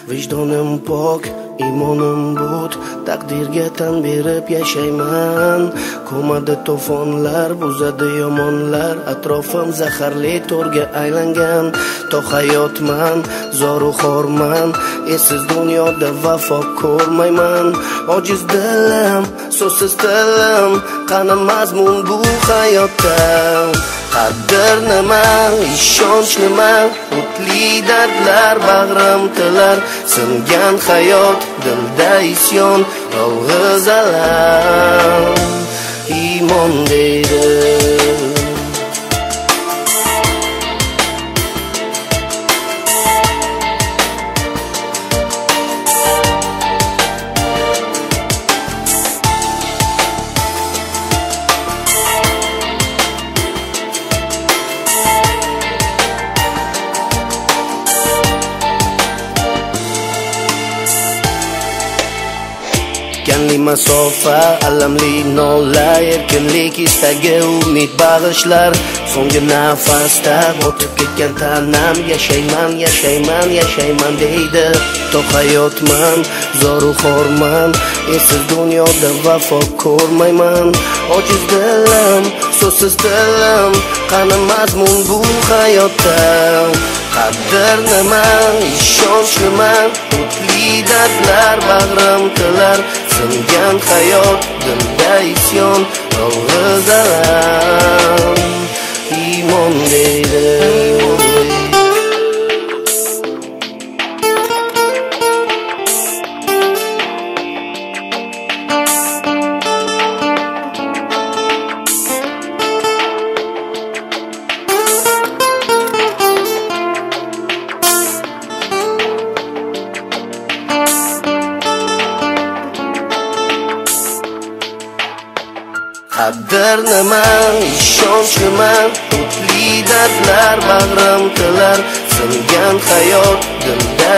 Vijdonim pok, imonim but, taqdirga tan berib yashayman. Ko'madi to'fonlar, buzadi yomonlar, atrofim zaharli to'rga aylangan. To hayotman, zoru xorman, esiz dunyoda vafo ko'rmayman. Ojiz dilim, so'zsiz tilim, qani mazmun bu hayotda. Qadr nima, ishonch nima, o'tli dardlar bag'rim tilar. Singan hayot, dilda isyon, yolg'iz alam, iymon deydi. Kanli masofa, alamli nola, erkinlik istagi, umid bag'ishlar. So'nggi nafasda o'tib ketgan tanam, yashayman, yashayman, yashayman deydi. To hayotman, zoru xorman, esiz dunyoda vafo ko'rmayman. Ojiz dilim, so'zsiz tilim, qani mazmun bu hayotda. Qadr nima, ishonch nima, o'tli dardlar bag'rim tilar. Singan hayot, dilda isyon, yolg'iz alam, iymon deydi. Qadr nima, ishonch nima, o'tli dardlar bag'rim tilar. Singan hayot, dilda